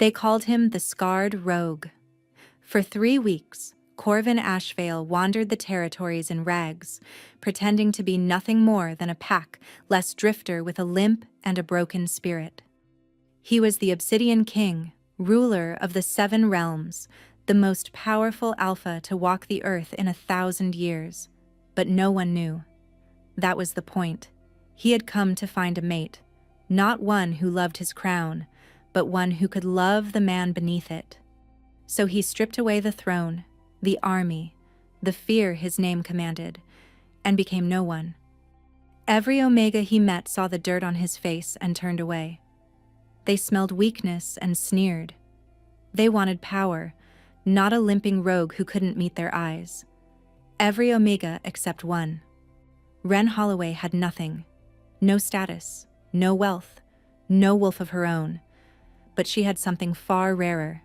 They called him the Scarred Rogue. For 3 weeks, Corvin Ashvale wandered the territories in rags, pretending to be nothing more than a pack-less drifter with a limp and a broken spirit. He was the Obsidian King, ruler of the 7 realms, the most powerful alpha to walk the earth in 1,000 years. But no one knew. That was the point. He had come to find a mate, not one who loved his crown, but one who could love the man beneath it. So he stripped away the throne, the army, the fear his name commanded, and became no one. Every Omega he met saw the dirt on his face and turned away. They smelled weakness and sneered. They wanted power, not a limping rogue who couldn't meet their eyes. Every Omega except one. Wren Holloway had nothing. No status, no wealth, no wolf of her own. But she had something far rarer.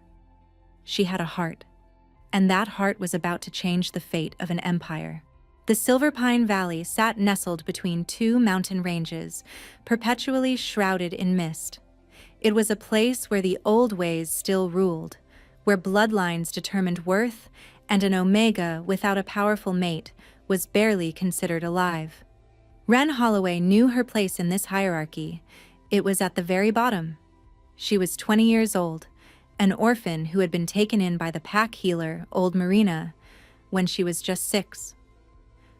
She had a heart. And that heart was about to change the fate of an empire. The Silver Pine Valley sat nestled between 2 mountain ranges, perpetually shrouded in mist. It was a place where the old ways still ruled, where bloodlines determined worth, and an Omega without a powerful mate was barely considered alive. Wren Holloway knew her place in this hierarchy. It was at the very bottom. She was 20 years old, an orphan who had been taken in by the pack healer, Old Marina, when she was just 6.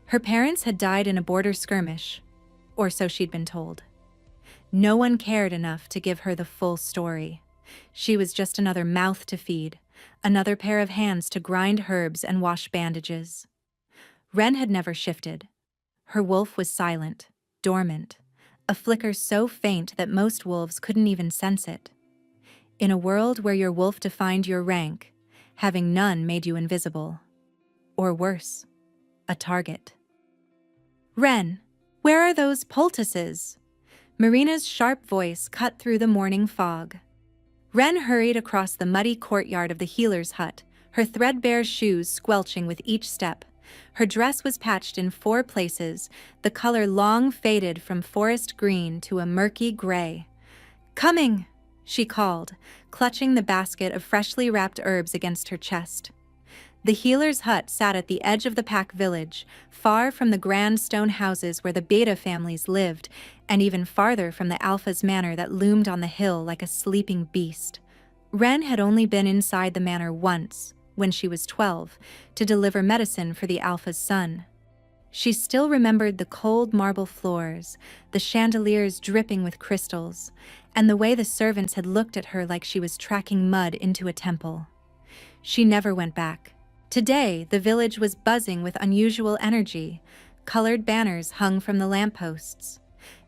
Her parents had died in a border skirmish, or so she'd been told. No one cared enough to give her the full story. She was just another mouth to feed, another pair of hands to grind herbs and wash bandages. Wren had never shifted. Her wolf was silent, dormant, a flicker so faint that most wolves couldn't even sense it. In a world where your wolf defined your rank, having none made you invisible. Or worse, a target. "Wren, where are those poultices?" Marina's sharp voice cut through the morning fog. Wren hurried across the muddy courtyard of the healer's hut, her threadbare shoes squelching with each step. Her dress was patched in 4 places, the color long faded from forest green to a murky gray. "Coming!" she called, clutching the basket of freshly wrapped herbs against her chest. The healer's hut sat at the edge of the pack village, far from the grand stone houses where the Beta families lived, and even farther from the Alpha's manor that loomed on the hill like a sleeping beast. Wren had only been inside the manor once, when she was 12, to deliver medicine for the Alpha's son. She still remembered the cold marble floors, the chandeliers dripping with crystals, and the way the servants had looked at her like she was tracking mud into a temple. She never went back. Today, the village was buzzing with unusual energy. Colored banners hung from the lampposts.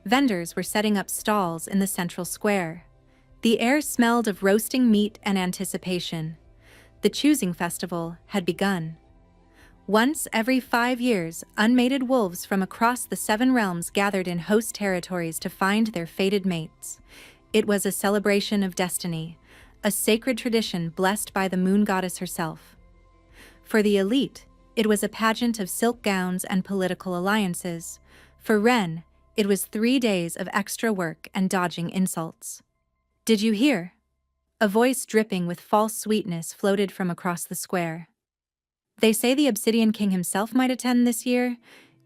Vendors were setting up stalls in the central square. The air smelled of roasting meat and anticipation. The choosing festival had begun. Once every 5 years, unmated wolves from across the 7 realms gathered in host territories to find their fated mates. It was a celebration of destiny, a sacred tradition blessed by the moon goddess herself. For the elite, it was a pageant of silk gowns and political alliances. For Wren, it was 3 days of extra work and dodging insults. "Did you hear?" A voice dripping with false sweetness floated from across the square. "They say the Obsidian King himself might attend this year.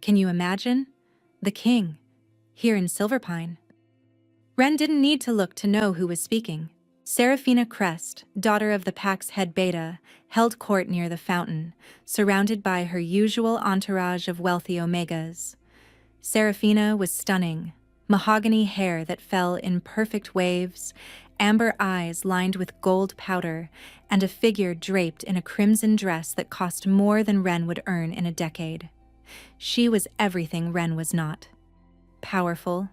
Can you imagine? The king, here in Silverpine." Wren didn't need to look to know who was speaking. Seraphina Crest, daughter of the pack's head Beta, held court near the fountain, surrounded by her usual entourage of wealthy Omegas. Seraphina was stunning, mahogany hair that fell in perfect waves, amber eyes lined with gold powder, and a figure draped in a crimson dress that cost more than Wren would earn in a decade. She was everything Wren was not. Powerful,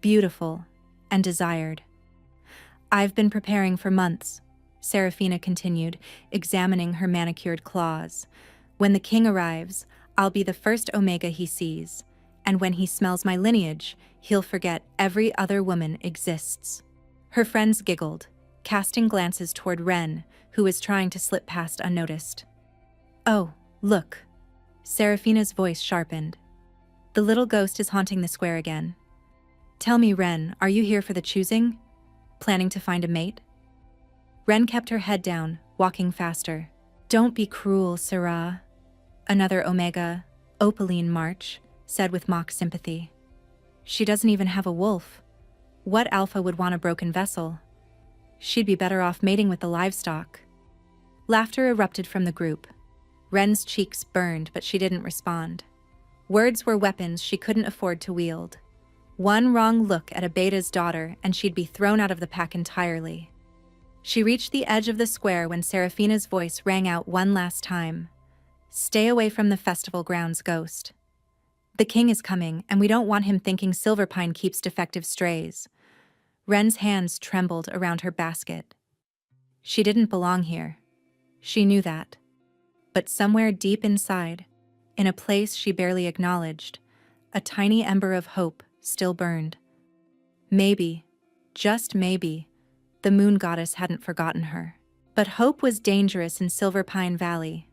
beautiful, and desired. "I've been preparing for months," Seraphina continued, examining her manicured claws. "When the king arrives, I'll be the first Omega he sees, and when he smells my lineage, he'll forget every other woman exists." Her friends giggled, casting glances toward Wren, who was trying to slip past unnoticed. "Oh, look." Seraphina's voice sharpened. "The little ghost is haunting the square again. Tell me, Wren, are you here for the choosing? Planning to find a mate?" Ren kept her head down, walking faster. "Don't be cruel, Sarah," another Omega, Opaline March, said with mock sympathy. "She doesn't even have a wolf. What alpha would want a broken vessel? She'd be better off mating with the livestock." Laughter erupted from the group. Ren's cheeks burned, but she didn't respond. Words were weapons she couldn't afford to wield. One wrong look at a beta's daughter and she'd be thrown out of the pack entirely. She reached the edge of the square when Seraphina's voice rang out one last time. "Stay away from the festival grounds, Ghost. The king is coming, and we don't want him thinking Silverpine keeps defective strays." Ren's hands trembled around her basket. She didn't belong here. She knew that. But somewhere deep inside, in a place she barely acknowledged, a tiny ember of hope still burned. Maybe, just maybe, the moon goddess hadn't forgotten her. But hope was dangerous in Silverpine Valley,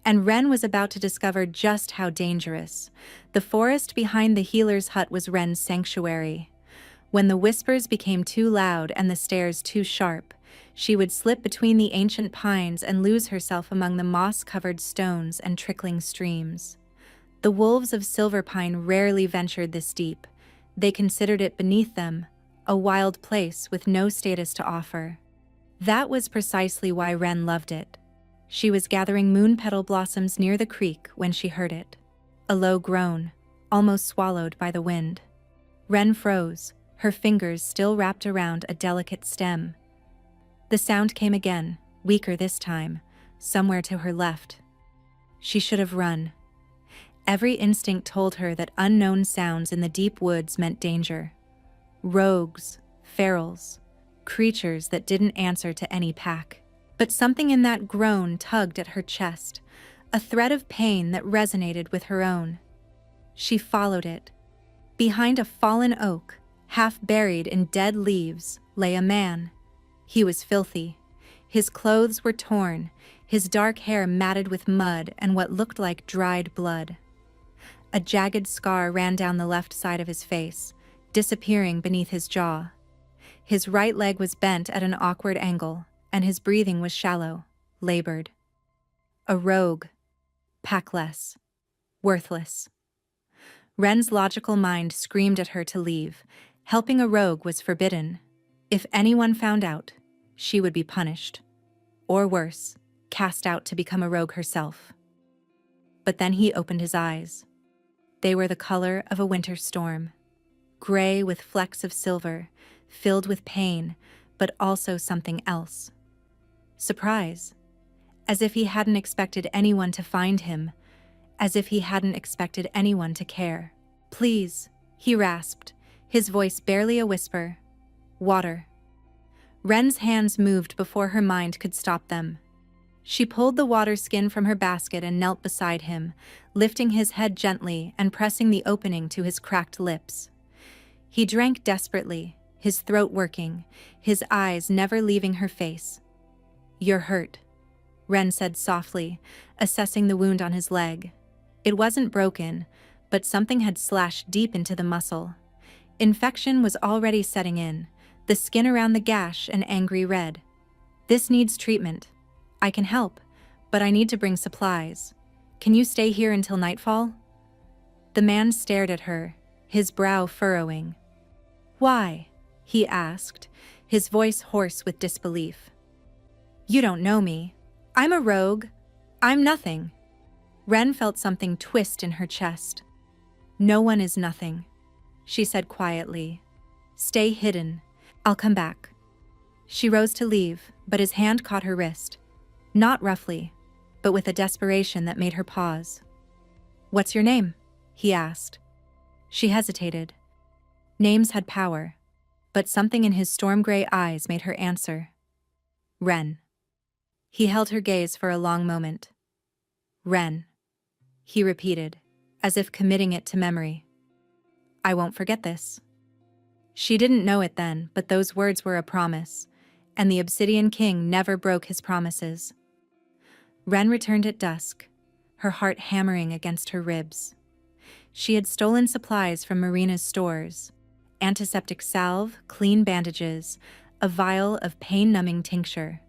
and Ren was about to discover just how dangerous. The forest behind the healer's hut was Ren's sanctuary. When the whispers became too loud and the stares too sharp, she would slip between the ancient pines and lose herself among the moss-covered stones and trickling streams. The wolves of Silverpine rarely ventured this deep. They considered it beneath them, a wild place with no status to offer. That was precisely why Ren loved it. She was gathering moon petal blossoms near the creek when she heard it. A low groan, almost swallowed by the wind. Ren froze, her fingers still wrapped around a delicate stem. The sound came again, weaker this time, somewhere to her left. She should have run. Every instinct told her that unknown sounds in the deep woods meant danger. Rogues, ferals, creatures that didn't answer to any pack. But something in that groan tugged at her chest, a thread of pain that resonated with her own. She followed it. Behind a fallen oak, half buried in dead leaves, lay a man. He was filthy. His clothes were torn, his dark hair matted with mud and what looked like dried blood. A jagged scar ran down the left side of his face, disappearing beneath his jaw. His right leg was bent at an awkward angle, and his breathing was shallow, labored. A rogue. Packless. Worthless. Ren's logical mind screamed at her to leave. Helping a rogue was forbidden. If anyone found out, she would be punished. Or worse, cast out to become a rogue herself. But then he opened his eyes. They were the color of a winter storm. Gray with flecks of silver, filled with pain, but also something else. Surprise. As if he hadn't expected anyone to find him. As if he hadn't expected anyone to care. "Please," he rasped, his voice barely a whisper. "Water." Ren's hands moved before her mind could stop them. She pulled the water skin from her basket and knelt beside him, lifting his head gently and pressing the opening to his cracked lips. He drank desperately, his throat working, his eyes never leaving her face. "You're hurt," Ren said softly, assessing the wound on his leg. It wasn't broken, but something had slashed deep into the muscle. Infection was already setting in, the skin around the gash an angry red. "This needs treatment. I can help, but I need to bring supplies. Can you stay here until nightfall?" The man stared at her, his brow furrowing. "Why?" he asked, his voice hoarse with disbelief. "You don't know me. I'm a rogue. I'm nothing." Ren felt something twist in her chest. "No one is nothing," she said quietly. "Stay hidden. I'll come back." She rose to leave, but his hand caught her wrist. Not roughly, but with a desperation that made her pause. "What's your name?" he asked. She hesitated. Names had power, but something in his storm-gray eyes made her answer. "Ren." He held her gaze for a long moment. "Ren," he repeated, as if committing it to memory. "I won't forget this." She didn't know it then, but those words were a promise, and the Obsidian King never broke his promises. Ren returned at dusk, her heart hammering against her ribs. She had stolen supplies from Marina's stores, antiseptic salve, clean bandages, a vial of pain-numbing tincture.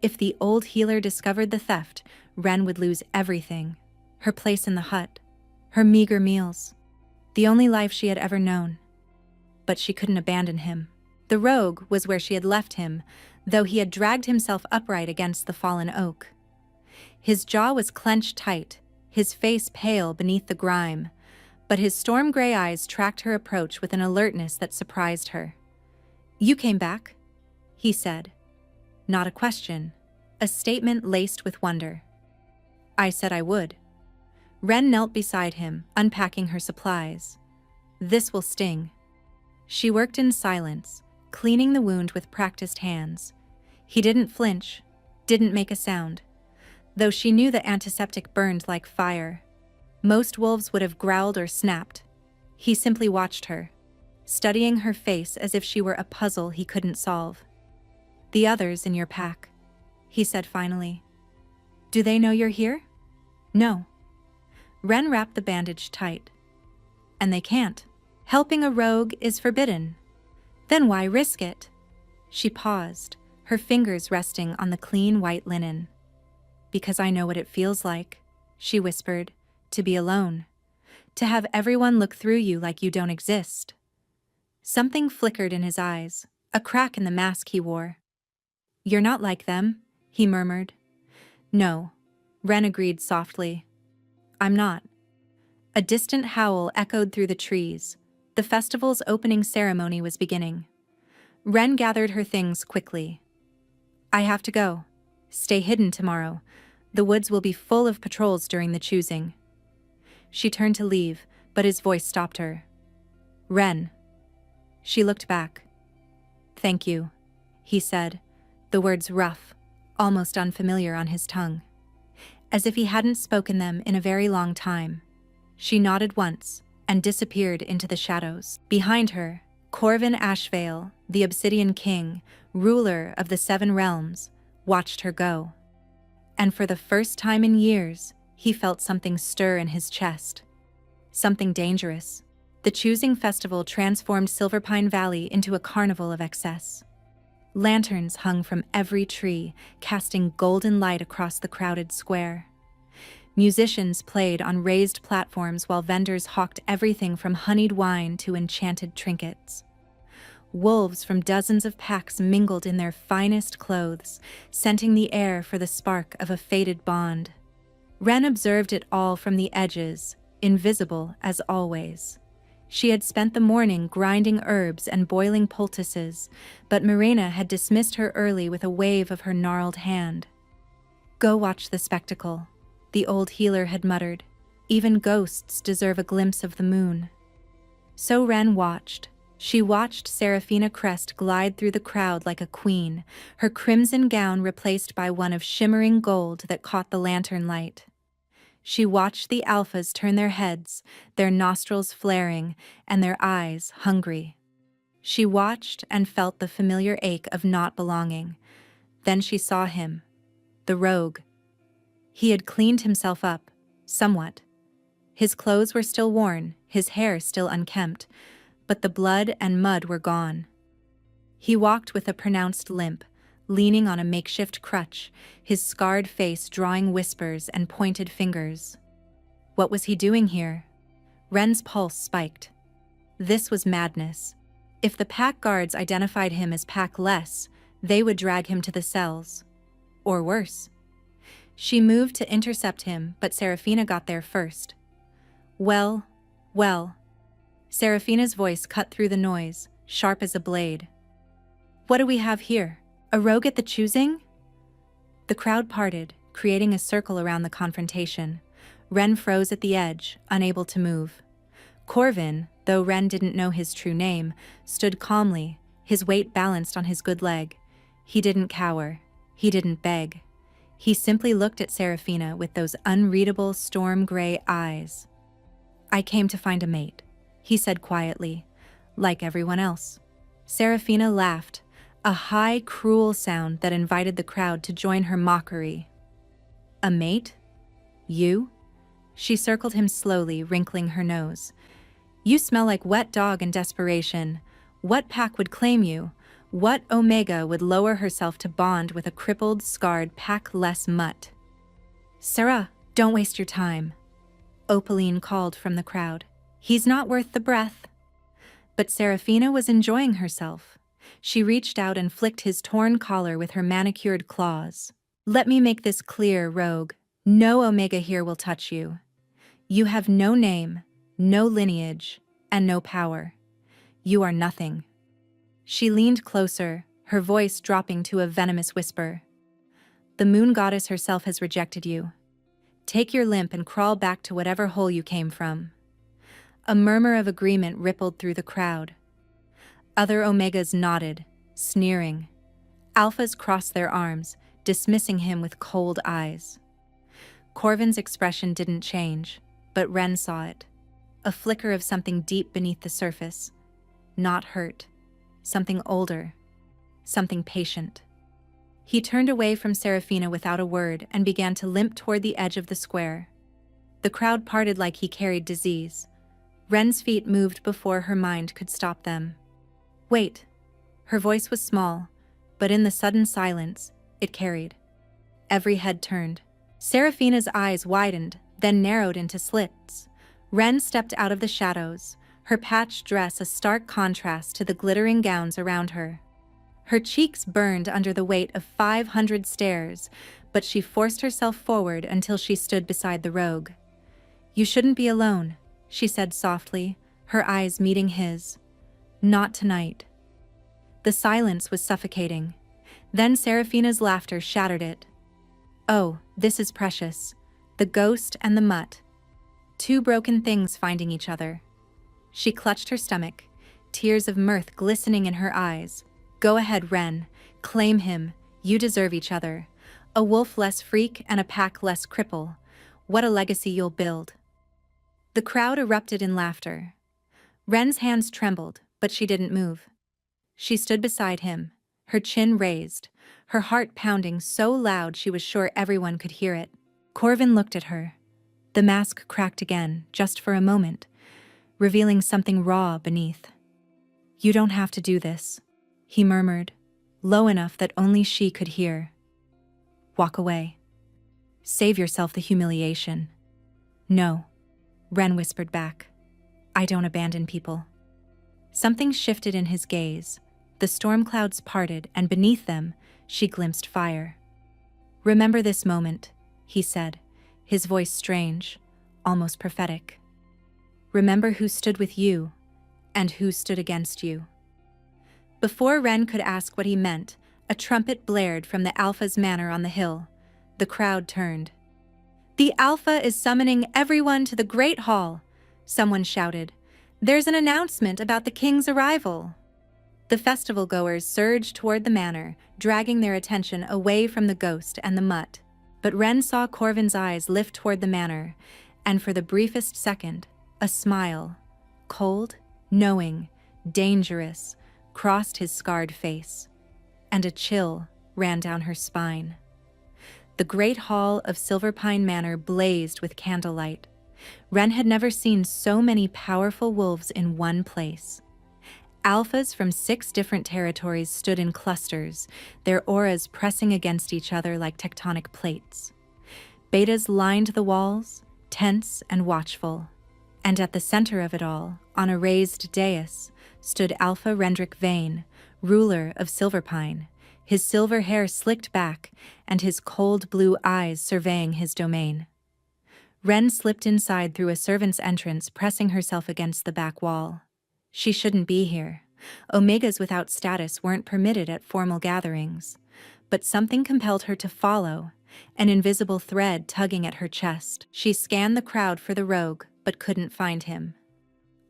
If the old healer discovered the theft, Ren would lose everything. Her place in the hut, her meager meals, the only life she had ever known. But she couldn't abandon him. The rogue was where she had left him, though he had dragged himself upright against the fallen oak. His jaw was clenched tight, his face pale beneath the grime, but his storm-gray eyes tracked her approach with an alertness that surprised her. "You came back?" he said. Not a question, a statement laced with wonder. "I said I would." Ren knelt beside him, unpacking her supplies. "This will sting." She worked in silence, cleaning the wound with practiced hands. He didn't flinch, didn't make a sound, though she knew the antiseptic burned like fire. Most wolves would have growled or snapped. He simply watched her, studying her face as if she were a puzzle he couldn't solve. "The others in your pack," he said finally. "Do they know you're here?" "No." Ren wrapped the bandage tight. "And they can't. Helping a rogue is forbidden. Then why risk it?" She paused, her fingers resting on the clean white linen. "Because I know what it feels like," she whispered, "to be alone. To have everyone look through you like you don't exist." Something flickered in his eyes, a crack in the mask he wore. "You're not like them," he murmured. "No," Ren agreed softly. "I'm not." A distant howl echoed through the trees. The festival's opening ceremony was beginning. Ren gathered her things quickly. "I have to go. Stay hidden tomorrow. The woods will be full of patrols during the choosing." She turned to leave, but his voice stopped her. "Ren." She looked back. "Thank you," he said, the words rough, almost unfamiliar on his tongue, as if he hadn't spoken them in a very long time. She nodded once and disappeared into the shadows. Behind her, Corvin Ashvale, the Obsidian King, ruler of the Seven Realms, watched her go. And for the first time in years, he felt something stir in his chest. Something dangerous. The choosing festival transformed Silverpine Valley into a carnival of excess. Lanterns hung from every tree, casting golden light across the crowded square. Musicians played on raised platforms while vendors hawked everything from honeyed wine to enchanted trinkets. Wolves from dozens of packs mingled in their finest clothes, scenting the air for the spark of a fated bond. Ren observed it all from the edges, invisible as always. She had spent the morning grinding herbs and boiling poultices, but Marina had dismissed her early with a wave of her gnarled hand. "Go watch the spectacle," the old healer had muttered. "Even ghosts deserve a glimpse of the moon." So Ren watched. She watched Seraphina Crest glide through the crowd like a queen, her crimson gown replaced by one of shimmering gold that caught the lantern light. She watched the alphas turn their heads, their nostrils flaring, and their eyes hungry. She watched and felt the familiar ache of not belonging. Then she saw him, the rogue. He had cleaned himself up, somewhat. His clothes were still worn, his hair still unkempt, but the blood and mud were gone. He walked with a pronounced limp, leaning on a makeshift crutch, his scarred face drawing whispers and pointed fingers. What was he doing here? Ren's pulse spiked. This was madness. If the pack guards identified him as Pack-less, they would drag him to the cells. Or worse. She moved to intercept him, but Seraphina got there first. Well. Seraphina's voice cut through the noise, sharp as a blade. "What do we have here? A rogue at the choosing?" The crowd parted, creating a circle around the confrontation. Ren froze at the edge, unable to move. Corvin, though Ren didn't know his true name, stood calmly, his weight balanced on his good leg. He didn't cower. He didn't beg. He simply looked at Seraphina with those unreadable storm-gray eyes. "I came to find a mate," he said quietly, "like everyone else." Seraphina laughed, a high, cruel sound that invited the crowd to join her mockery. "A mate? You?" She circled him slowly, wrinkling her nose. "You smell like wet dog in desperation. What pack would claim you? What Omega would lower herself to bond with a crippled, scarred, pack-less mutt? "Sarah, don't waste your time," Opaline called from the crowd. "He's not worth the breath." But Serafina was enjoying herself. She reached out and flicked his torn collar with her manicured claws. "Let me make this clear, rogue. No Omega here will touch you. You have no name, no lineage, and no power. You are nothing." She leaned closer, her voice dropping to a venomous whisper. "The moon goddess herself has rejected you. Take your limp and crawl back to whatever hole you came from." A murmur of agreement rippled through the crowd. Other Omegas nodded, sneering. Alphas crossed their arms, dismissing him with cold eyes. Corvin's expression didn't change, but Ren saw it. A flicker of something deep beneath the surface. Not hurt. Something older. Something patient. He turned away from Serafina without a word and began to limp toward the edge of the square. The crowd parted like he carried disease. Ren's feet moved before her mind could stop them. "Wait." Her voice was small, but in the sudden silence, it carried. Every head turned. Serafina's eyes widened, then narrowed into slits. Ren stepped out of the shadows, her patched dress a stark contrast to the glittering gowns around her. Her cheeks burned under the weight of 500 stares, but she forced herself forward until she stood beside the rogue. "You shouldn't be alone," she said softly, her eyes meeting his. "Not tonight." The silence was suffocating. Then Serafina's laughter shattered it. "Oh, this is precious. The ghost and the mutt. Two broken things finding each other." She clutched her stomach, tears of mirth glistening in her eyes. "Go ahead, Ren. Claim him. You deserve each other. A wolf-less freak and a pack-less cripple. What a legacy you'll build." The crowd erupted in laughter. Ren's hands trembled, but she didn't move. She stood beside him, her chin raised, her heart pounding so loud she was sure everyone could hear it. Corvin looked at her. The mask cracked again, just for a moment, revealing something raw beneath. "You don't have to do this," he murmured, low enough that only she could hear. "Walk away. Save yourself the humiliation." "No," Ren whispered back. "I don't abandon people." Something shifted in his gaze. The storm clouds parted, and beneath them, she glimpsed fire. "Remember this moment," he said, his voice strange, almost prophetic. "Remember who stood with you, and who stood against you." Before Ren could ask what he meant, a trumpet blared from the Alpha's manor on the hill. The crowd turned. "The Alpha is summoning everyone to the Great Hall," someone shouted. "There's an announcement about the king's arrival." The festival-goers surged toward the manor, dragging their attention away from the ghost and the mutt. But Ren saw Corvin's eyes lift toward the manor, and for the briefest second, a smile, cold, knowing, dangerous, crossed his scarred face, and a chill ran down her spine. The great hall of Silverpine Manor blazed with candlelight. Ren had never seen so many powerful wolves in one place. Alphas from 6 different territories stood in clusters, their auras pressing against each other like tectonic plates. Betas lined the walls, tense and watchful. And at the center of it all, on a raised dais, stood Alpha Rendrick Vane, ruler of Silverpine, his silver hair slicked back and his cold blue eyes surveying his domain. Ren slipped inside through a servant's entrance, pressing herself against the back wall. She shouldn't be here. Omegas without status weren't permitted at formal gatherings. But something compelled her to follow, an invisible thread tugging at her chest. She scanned the crowd for the rogue, but couldn't find him.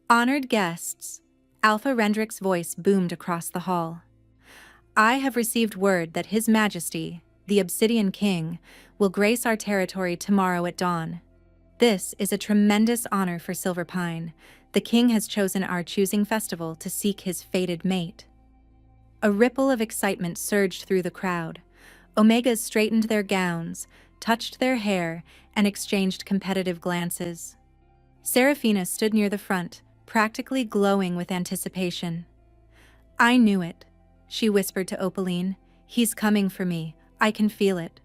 "Honored guests," Alpha Rendrick's voice boomed across the hall. "I have received word that His Majesty, the Obsidian King, will grace our territory tomorrow at dawn. This is a tremendous honor for Silverpine. The king has chosen our choosing festival to seek his fated mate." A ripple of excitement surged through the crowd. Omegas straightened their gowns, touched their hair, and exchanged competitive glances. Serafina stood near the front, practically glowing with anticipation. "I knew it," she whispered to Opaline. "He's coming for me. I can feel it."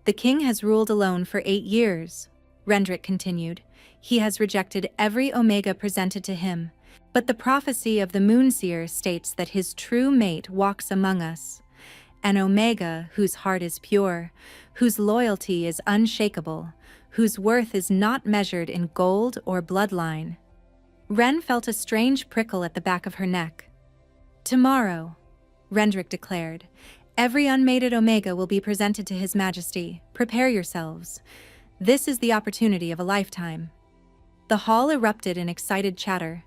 "The king has ruled alone for 8 years," Rendrick continued. "He has rejected every Omega presented to him. But the prophecy of the Moonseer states that his true mate walks among us. An Omega whose heart is pure, whose loyalty is unshakable, whose worth is not measured in gold or bloodline." Ren felt a strange prickle at the back of her neck. "Tomorrow," Rendrick declared, "every unmated Omega will be presented to His Majesty. Prepare yourselves. This is the opportunity of a lifetime." The hall erupted in excited chatter.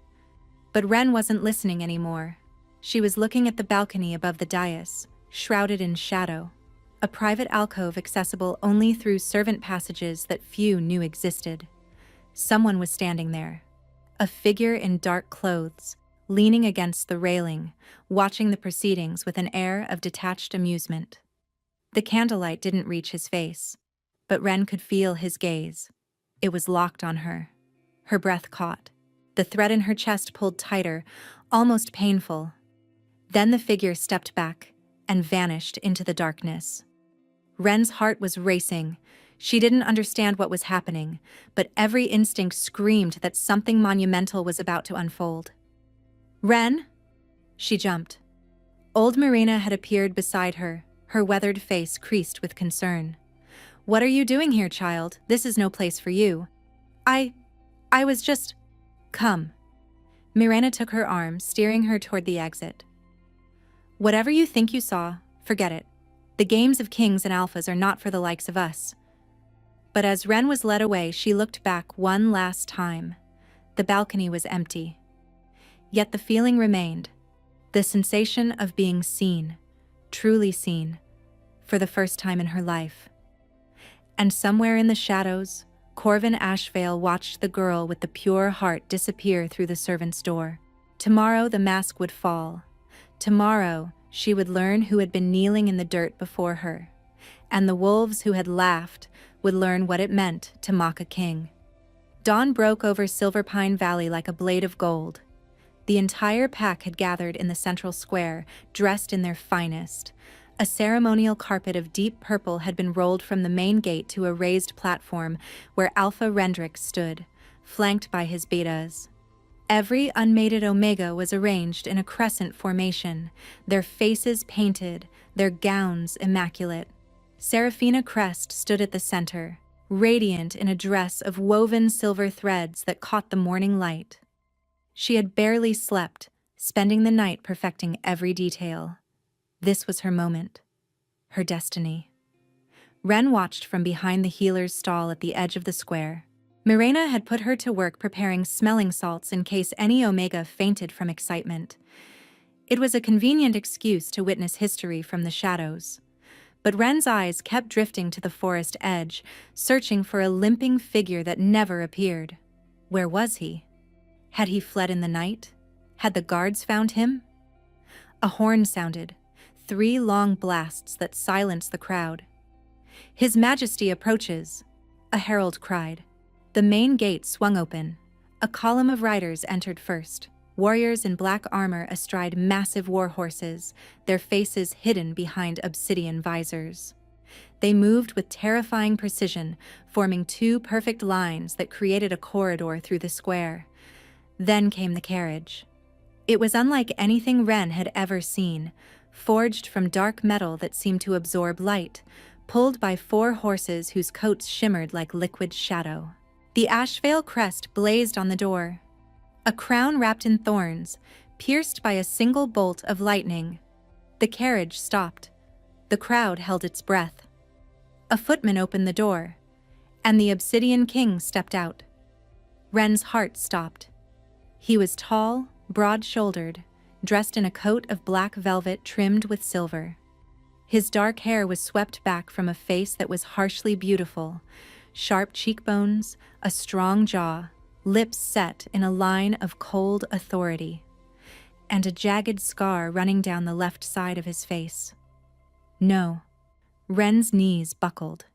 But Ren wasn't listening anymore. She was looking at the balcony above the dais, shrouded in shadow, a private alcove accessible only through servant passages that few knew existed. Someone was standing there, a figure in dark clothes, leaning against the railing, watching the proceedings with an air of detached amusement. The candlelight didn't reach his face, but Ren could feel his gaze. It was locked on her. Her breath caught. The thread in her chest pulled tighter, almost painful. Then the figure stepped back and vanished into the darkness. Ren's heart was racing. She didn't understand what was happening, but every instinct screamed that something monumental was about to unfold. "Ren!" She jumped. Old Marina had appeared beside her, her weathered face creased with concern. "What are you doing here, child? This is no place for you." I was just... "Come." Mirena took her arm, steering her toward the exit. "Whatever you think you saw, forget it. The games of kings and alphas are not for the likes of us." But as Ren was led away, she looked back one last time. The balcony was empty. Yet the feeling remained. The sensation of being seen, truly seen, for the first time in her life. And somewhere in the shadows, Corvin Ashvale watched the girl with the pure heart disappear through the servant's door. Tomorrow the mask would fall. Tomorrow she would learn who had been kneeling in the dirt before her. And the wolves who had laughed would learn what it meant to mock a king. Dawn broke over Silverpine Valley like a blade of gold. The entire pack had gathered in the central square, dressed in their finest. A ceremonial carpet of deep purple had been rolled from the main gate to a raised platform where Alpha Rendrick stood, flanked by his betas. Every unmated Omega was arranged in a crescent formation, their faces painted, their gowns immaculate. Seraphina Crest stood at the center, radiant in a dress of woven silver threads that caught the morning light. She had barely slept, spending the night perfecting every detail. This was her moment, her destiny. Ren watched from behind the healer's stall at the edge of the square. Mirena had put her to work preparing smelling salts in case any Omega fainted from excitement. It was a convenient excuse to witness history from the shadows. But Ren's eyes kept drifting to the forest edge, searching for a limping figure that never appeared. Where was he? Had he fled in the night? Had the guards found him? A horn sounded. 3 long blasts that silenced the crowd. "His Majesty approaches," a herald cried. The main gate swung open. A column of riders entered first, warriors in black armor astride massive war horses, their faces hidden behind obsidian visors. They moved with terrifying precision, forming 2 perfect lines that created a corridor through the square. Then came the carriage. It was unlike anything Ren had ever seen, forged from dark metal that seemed to absorb light, pulled by 4 horses whose coats shimmered like liquid shadow. The Ashvale crest blazed on the door. A crown wrapped in thorns, pierced by a single bolt of lightning. The carriage stopped. The crowd held its breath. A footman opened the door, and the Obsidian King stepped out. Ren's heart stopped. He was tall, broad-shouldered, dressed in a coat of black velvet trimmed with silver. His dark hair was swept back from a face that was harshly beautiful, sharp cheekbones, a strong jaw, lips set in a line of cold authority, and a jagged scar running down the left side of his face. No. Ren's knees buckled.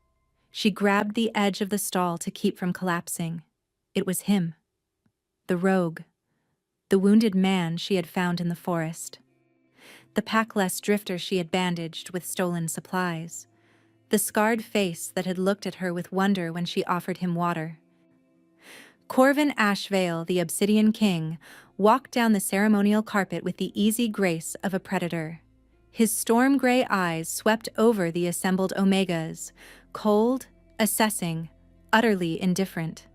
She grabbed the edge of the stall to keep from collapsing. It was him. The rogue. The wounded man she had found in the forest. the packless drifter she had bandaged with stolen supplies, the scarred face that had looked at her with wonder when she offered him water. Corvin Ashvale, the Obsidian King, walked down the ceremonial carpet with the easy grace of a predator. His storm-gray eyes swept over the assembled Omegas, cold, assessing, utterly indifferent.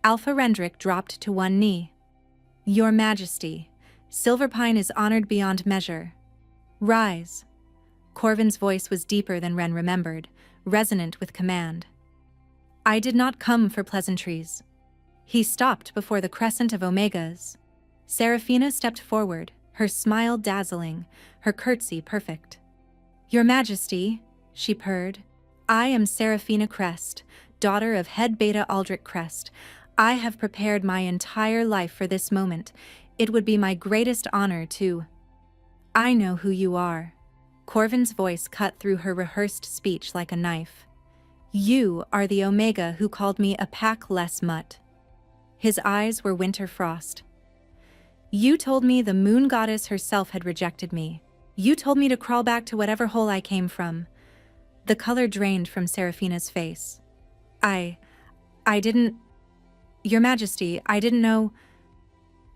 Alpha Rendrick dropped to one knee. "Your Majesty, Silverpine is honored beyond measure. Rise." Corvin's voice was deeper than Ren remembered, resonant with command. "I did not come for pleasantries." He stopped before the crescent of Omegas. Seraphina stepped forward, her smile dazzling, her curtsy perfect. "Your Majesty," she purred, "I am Seraphina Crest, daughter of Head Beta Aldrich Crest. I have prepared my entire life for this moment. It would be my greatest honor to—" "I know who you are." Corvin's voice cut through her rehearsed speech like a knife. "You are the Omega who called me a pack-less mutt." His eyes were winter frost. "You told me the moon goddess herself had rejected me. You told me to crawl back to whatever hole I came from." The color drained from Seraphina's face. I didn't— Your Majesty, I didn't know—"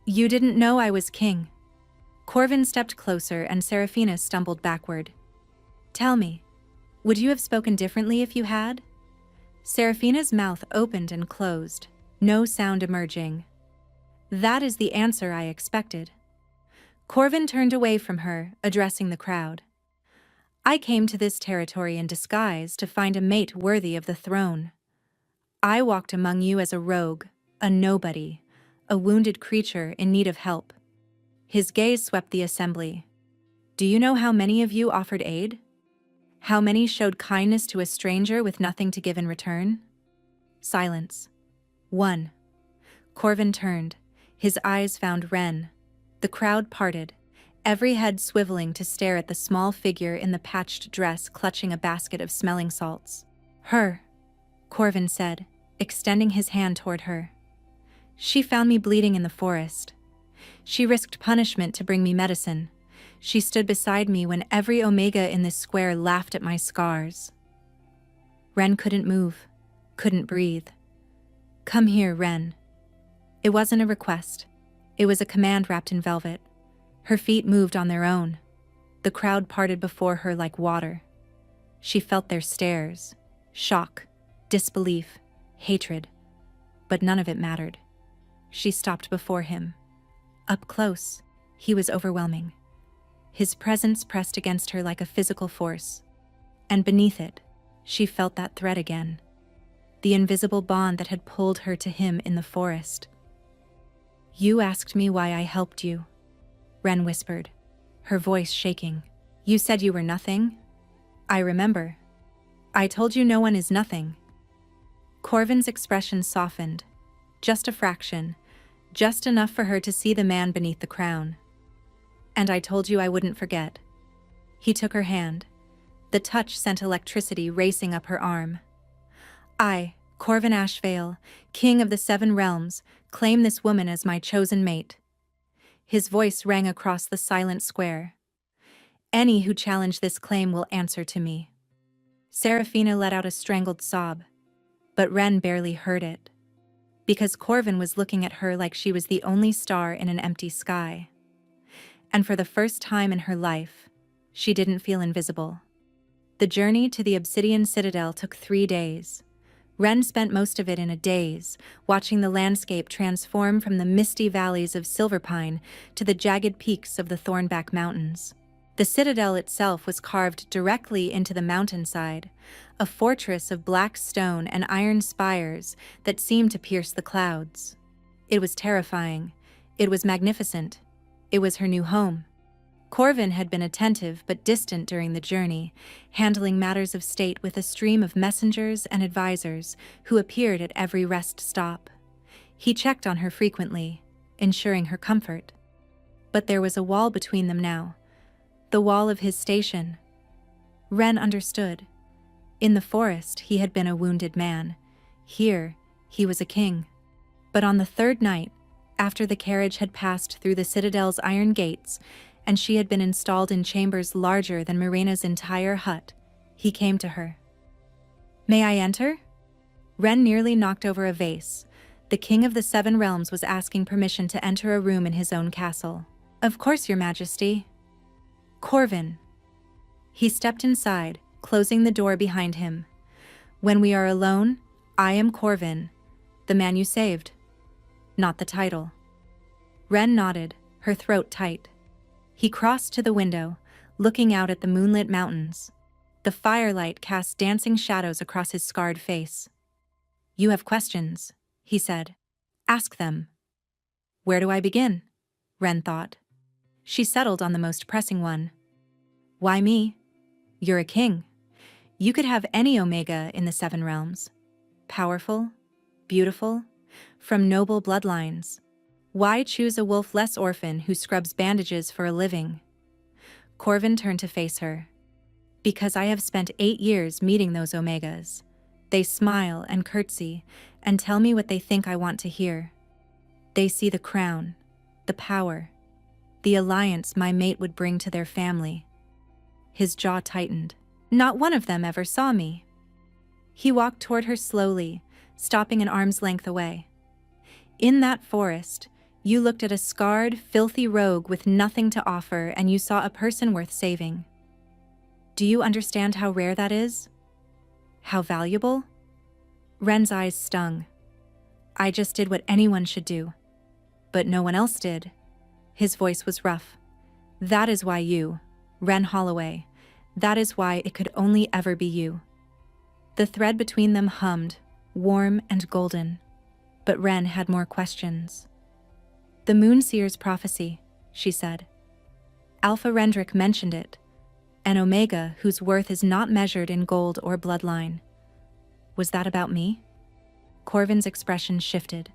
"You didn't know I was king." Corvin stepped closer and Seraphina stumbled backward. "Tell me, would you have spoken differently if you had?" Seraphina's mouth opened and closed, no sound emerging. "That is the answer I expected." Corvin turned away from her, addressing the crowd. "I came to this territory in disguise to find a mate worthy of the throne. I walked among you as a rogue, a nobody, a wounded creature in need of help." His gaze swept the assembly. "Do you know how many of you offered aid? How many showed kindness to a stranger with nothing to give in return?" Silence. "One." Corvin turned. His eyes found Ren. The crowd parted, every head swiveling to stare at the small figure in the patched dress clutching a basket of smelling salts. "Her," Corvin said, extending his hand toward her. "She found me bleeding in the forest. She risked punishment to bring me medicine. She stood beside me when every Omega in this square laughed at my scars." Ren couldn't move, couldn't breathe. "Come here, Ren." It wasn't a request. It was a command wrapped in velvet. Her feet moved on their own. The crowd parted before her like water. She felt their stares, shock, disbelief, hatred. But none of it mattered. She stopped before him. Up close, he was overwhelming. His presence pressed against her like a physical force. And beneath it, she felt that thread again. The invisible bond that had pulled her to him in the forest. "You asked me why I helped you," Ren whispered, her voice shaking. "You said you were nothing?" "I remember. I told you no one is nothing." Corvin's expression softened. Just a fraction. Just enough for her to see the man beneath the crown. "And I told you I wouldn't forget." He took her hand. The touch sent electricity racing up her arm. "I, Corvin Ashvale, King of the Seven Realms, claim this woman as my chosen mate." His voice rang across the silent square. "Any who challenge this claim will answer to me." Seraphina let out a strangled sob, but Ren barely heard it. Because Corvin was looking at her like she was the only star in an empty sky. And for the first time in her life, she didn't feel invisible. The journey to the Obsidian Citadel took 3 days. Ren spent most of it in a daze, watching the landscape transform from the misty valleys of Silverpine to the jagged peaks of the Thornback Mountains. The citadel itself was carved directly into the mountainside, a fortress of black stone and iron spires that seemed to pierce the clouds. It was terrifying. It was magnificent. It was her new home. Corvin had been attentive but distant during the journey, handling matters of state with a stream of messengers and advisors who appeared at every rest stop. He checked on her frequently, ensuring her comfort. But there was a wall between them now. The wall of his station. Ren understood. In the forest, he had been a wounded man. Here, he was a king. But on the 3rd night, after the carriage had passed through the citadel's iron gates, and she had been installed in chambers larger than Mirena's entire hut. He came to her. "May I enter?" Ren nearly knocked over a vase. The king of the 7 realms was asking permission to enter a room in his own castle. "Of course, your majesty." "Corvin." He stepped inside, closing the door behind him. "When we are alone, I am Corvin, the man you saved, not the title." Ren nodded, her throat tight. He crossed to the window, looking out at the moonlit mountains. The firelight cast dancing shadows across his scarred face. "You have questions," he said. "Ask them." "Where do I begin?" Ren thought. She settled on the most pressing one. "Why me? You're a king. You could have any Omega in the 7 realms. Powerful, beautiful, from noble bloodlines. Why choose a wolf-less orphan who scrubs bandages for a living?" Corvin turned to face her. "Because I have spent 8 years meeting those Omegas. They smile and curtsy and tell me what they think I want to hear. They see the crown, the power, the alliance my mate would bring to their family." His jaw tightened. "Not one of them ever saw me." He walked toward her slowly, stopping an arm's length away. "In that forest, you looked at a scarred, filthy rogue with nothing to offer, and you saw a person worth saving. Do you understand how rare that is? How valuable?" Ren's eyes stung. "I just did what anyone should do. But no one else did." His voice was rough. "That is why you, Ren Holloway, that is why it could only ever be you." The thread between them hummed, warm and golden. But Ren had more questions. "The Moonseer's prophecy," she said. "Alpha Rendrick mentioned it. An Omega whose worth is not measured in gold or bloodline. Was that about me?" Corvin's expression shifted.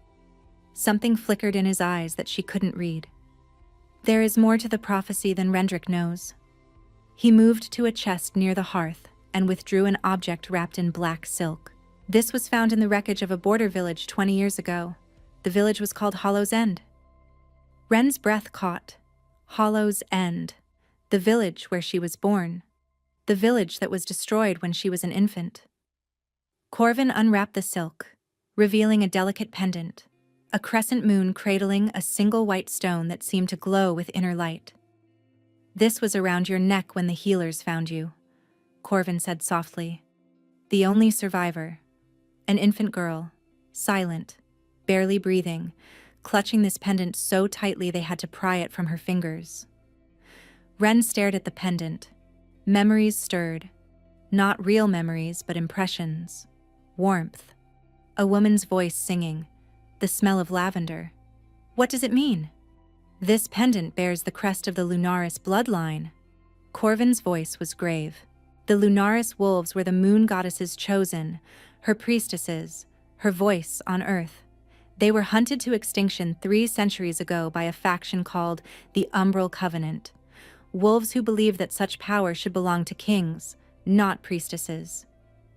Something flickered in his eyes that she couldn't read. "There is more to the prophecy than Rendrick knows." He moved to a chest near the hearth and withdrew an object wrapped in black silk. "This was found in the wreckage of a border village 20 years ago. The village was called Hollow's End." Ren's breath caught. Hollow's End. The village where she was born. The village that was destroyed when she was an infant. Corvin unwrapped the silk, revealing a delicate pendant, a crescent moon cradling a single white stone that seemed to glow with inner light. "This was around your neck when the healers found you," Corvin said softly. "The only survivor. An infant girl, silent, barely breathing, clutching this pendant so tightly they had to pry it from her fingers." Ren stared at the pendant. Memories stirred. Not real memories, but impressions. Warmth. A woman's voice singing. The smell of lavender. "What does it mean?" "This pendant bears the crest of the Lunaris bloodline." Corvin's voice was grave. The Lunaris wolves were the moon goddess's chosen, her priestesses, her voice on earth. They were hunted to extinction 3 centuries ago by a faction called the Umbral Covenant. Wolves who believed that such power should belong to kings, not priestesses.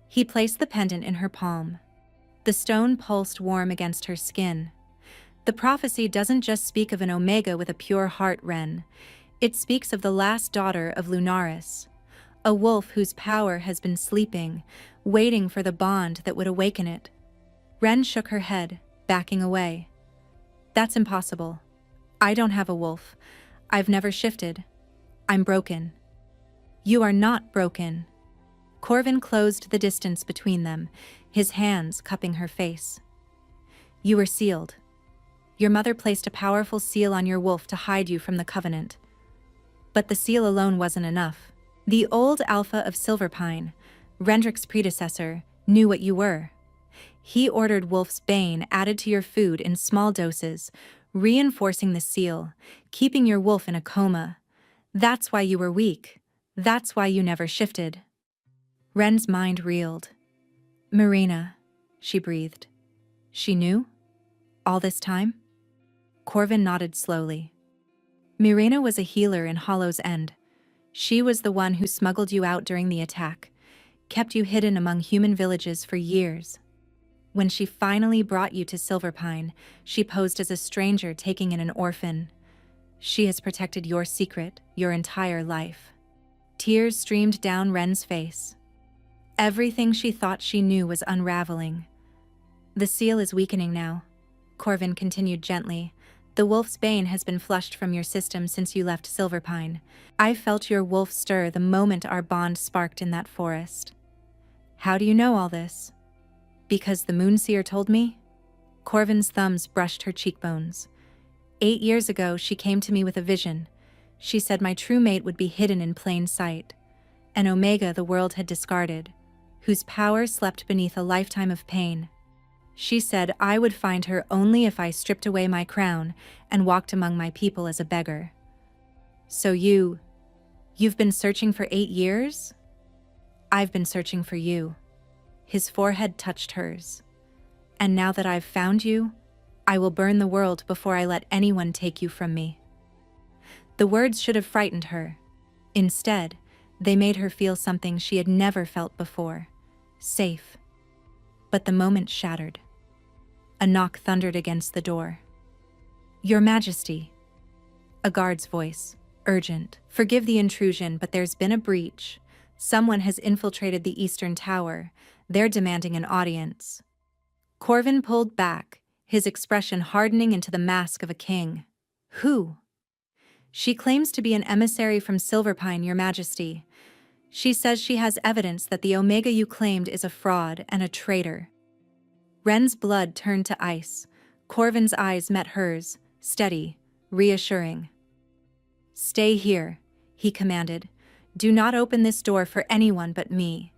He placed the pendant in her palm. The stone pulsed warm against her skin. "The prophecy doesn't just speak of an Omega with a pure heart, Ren. It speaks of the last daughter of Lunaris, a wolf whose power has been sleeping, waiting for the bond that would awaken it." Ren shook her head, backing away. "That's impossible. I don't have a wolf. I've never shifted. I'm broken." "You are not broken." Corvin closed the distance between them, his hands cupping her face. "You were sealed. Your mother placed a powerful seal on your wolf to hide you from the Covenant. But the seal alone wasn't enough. The old Alpha of Silverpine, Rendrick's predecessor, knew what you were. He ordered Wolf's Bane added to your food in small doses, reinforcing the seal, keeping your wolf in a coma. That's why you were weak. That's why you never shifted." Ren's mind reeled. "Marina," she breathed. "She knew? All this time?" Corvin nodded slowly. "Marina was a healer in Hollow's End. She was the one who smuggled you out during the attack, kept you hidden among human villages for years. When she finally brought you to Silverpine, she posed as a stranger taking in an orphan. She has protected your secret your entire life. Tears streamed down Ren's face. Everything she thought she knew was unraveling. The seal is weakening now, Corvin continued gently. The wolf's bane has been flushed from your system since you left Silverpine. I felt your wolf stir the moment our bond sparked in that forest. How do you know all this? Because the Moonseer told me? Corvin's thumbs brushed her cheekbones. 8 years ago, she came to me with a vision. She said my true mate would be hidden in plain sight. An Omega the world had discarded, whose power slept beneath a lifetime of pain. She said I would find her only if I stripped away my crown and walked among my people as a beggar. So you've been searching for 8 years? I've been searching for you. His forehead touched hers. And now that I've found you, I will burn the world before I let anyone take you from me. The words should have frightened her. Instead, they made her feel something she had never felt before. Safe. But the moment shattered. A knock thundered against the door. Your Majesty. A guard's voice, urgent. Forgive the intrusion, but there's been a breach. Someone has infiltrated the Eastern Tower. They're demanding an audience. Corvin pulled back, his expression hardening into the mask of a king. Who? She claims to be an emissary from Silverpine, Your Majesty. She says she has evidence that the Omega you claimed is a fraud and a traitor. Ren's blood turned to ice. Corvin's eyes met hers, steady, reassuring. Stay here, he commanded. Do not open this door for anyone but me.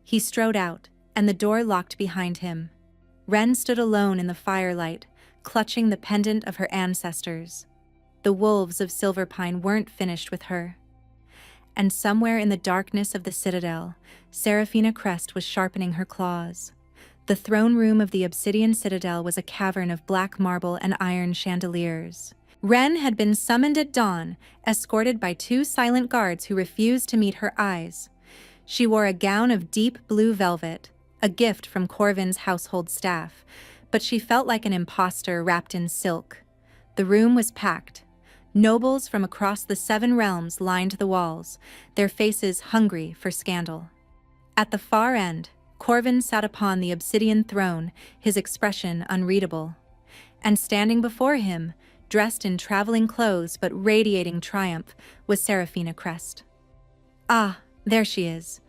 He strode out, and the door locked behind him. Ren stood alone in the firelight, clutching the pendant of her ancestors. The wolves of Silverpine weren't finished with her. And somewhere in the darkness of the citadel, Seraphina Crest was sharpening her claws. The throne room of the obsidian citadel was a cavern of black marble and iron chandeliers. Ren had been summoned at dawn, escorted by 2 silent guards who refused to meet her eyes. She wore a gown of deep blue velvet, a gift from Corvin's household staff, but she felt like an imposter wrapped in silk. The room was packed. Nobles from across the 7 realms lined the walls, their faces hungry for scandal. At the far end, Corvin sat upon the obsidian throne, his expression unreadable. And standing before him, dressed in traveling clothes but radiating triumph, was Seraphina Crest. Ah, there she is.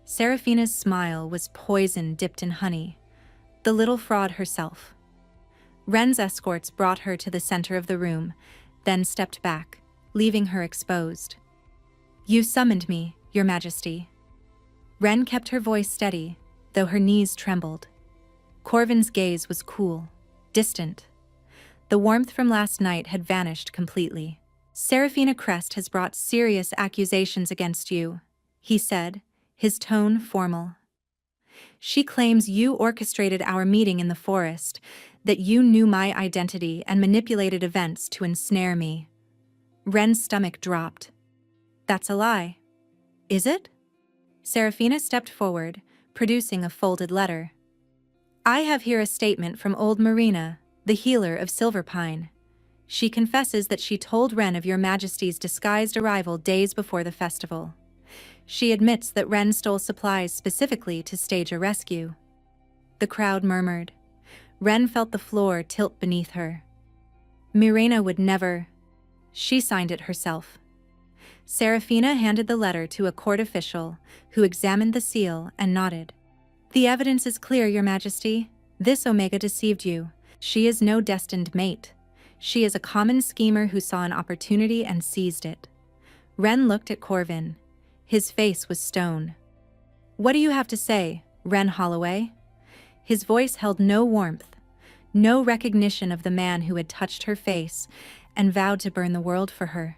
Seraphina's smile was poison dipped in honey. The little fraud herself. Ren's escorts brought her to the center of the room, then stepped back, leaving her exposed. You summoned me, Your Majesty. Ren kept her voice steady, though her knees trembled. Corvin's gaze was cool, distant. The warmth from last night had vanished completely. Seraphina Crest has brought serious accusations against you, he said, his tone formal. She claims you orchestrated our meeting in the forest, that you knew my identity and manipulated events to ensnare me. Ren's stomach dropped. That's a lie. Is it? Seraphina stepped forward, producing a folded letter. I have here a statement from old Marina, the healer of Silverpine. She confesses that she told Ren of Your Majesty's disguised arrival days before the festival. She admits that Ren stole supplies specifically to stage a rescue. The crowd murmured. Ren felt the floor tilt beneath her. Mirena would never. She signed it herself. Seraphina handed the letter to a court official, who examined the seal and nodded. The evidence is clear, Your Majesty. This Omega deceived you. She is no destined mate. She is a common schemer who saw an opportunity and seized it. Ren looked at Corvin. His face was stone. What do you have to say, Ren Holloway? His voice held no warmth, no recognition of the man who had touched her face and vowed to burn the world for her.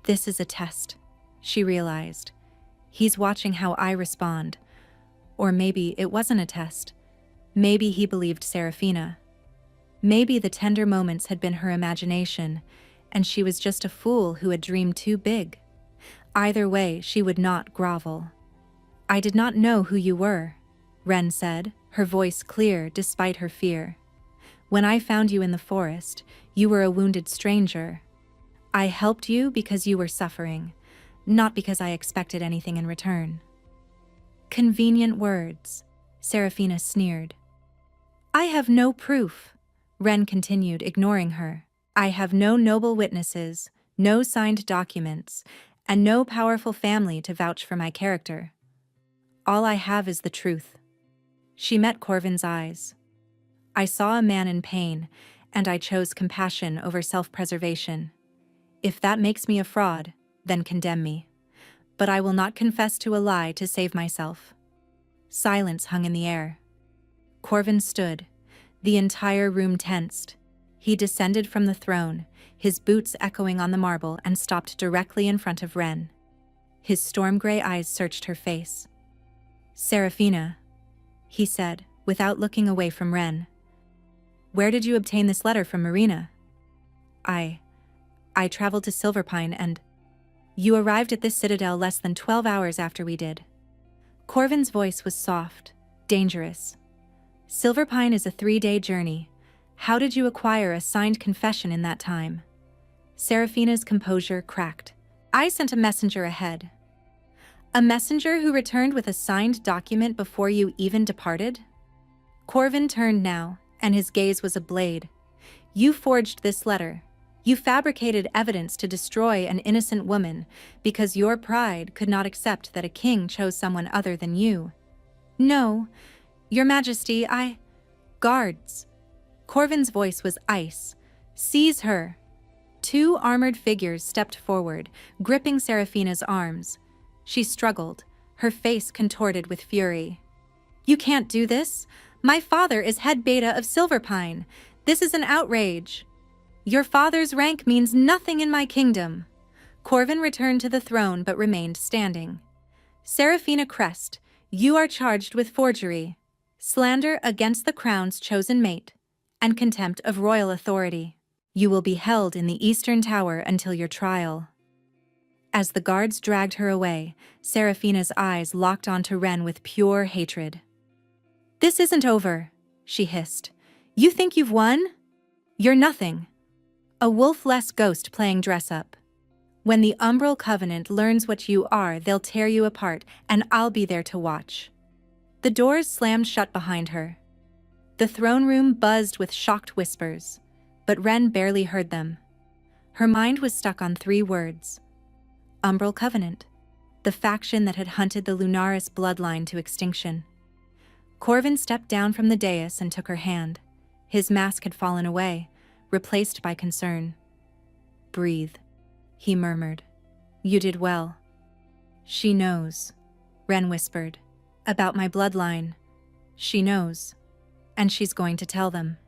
This is a test, she realized. He's watching how I respond. Or maybe it wasn't a test. Maybe he believed Seraphina. Maybe the tender moments had been her imagination, and she was just a fool who had dreamed too big. Either way, she would not grovel. I did not know who you were, Ren said, her voice clear despite her fear. When I found you in the forest, you were a wounded stranger. I helped you because you were suffering, not because I expected anything in return." "Convenient words," Seraphina sneered. "I have no proof," Ren continued, ignoring her. "I have no noble witnesses, no signed documents, and no powerful family to vouch for my character. All I have is the truth." She met Corvin's eyes. "I saw a man in pain, and I chose compassion over self-preservation. If that makes me a fraud, then condemn me. But I will not confess to a lie to save myself." Silence hung in the air. Corvin stood. The entire room tensed. He descended from the throne, his boots echoing on the marble, and stopped directly in front of Ren. His storm-gray eyes searched her face. "Seraphina," he said, without looking away from Ren. "Where did you obtain this letter from Marina?" I traveled to Silverpine and—" "You arrived at this citadel less than 12 hours after we did." Corvin's voice was soft, dangerous. "Silverpine is a 3-day journey. How did you acquire a signed confession in that time?" Seraphina's composure cracked. "I sent a messenger ahead." "A messenger who returned with a signed document before you even departed?" Corvin turned now, and his gaze was ablaze. "You forged this letter. You fabricated evidence to destroy an innocent woman because your pride could not accept that a king chose someone other than you." "No, Your Majesty, Guards." Corvin's voice was ice. "Seize her." 2 armored figures stepped forward, gripping Seraphina's arms. She struggled, her face contorted with fury. "You can't do this. My father is head beta of Silverpine. This is an outrage." "Your father's rank means nothing in my kingdom." Corvin returned to the throne but remained standing. "Seraphina Crest, you are charged with forgery, slander against the crown's chosen mate, and contempt of royal authority. You will be held in the Eastern Tower until your trial." As the guards dragged her away, Seraphina's eyes locked onto Ren with pure hatred. "This isn't over," she hissed. "You think you've won? You're nothing. A wolf-less ghost playing dress-up. When the Umbral Covenant learns what you are, they'll tear you apart, and I'll be there to watch." The doors slammed shut behind her. The throne room buzzed with shocked whispers, but Ren barely heard them. Her mind was stuck on 3 words. Umbral Covenant, the faction that had hunted the Lunaris bloodline to extinction. Corvin stepped down from the dais and took her hand. His mask had fallen away, replaced by concern. "Breathe," he murmured. "You did well." "She knows," Ren whispered. "About my bloodline. She knows. And she's going to tell them."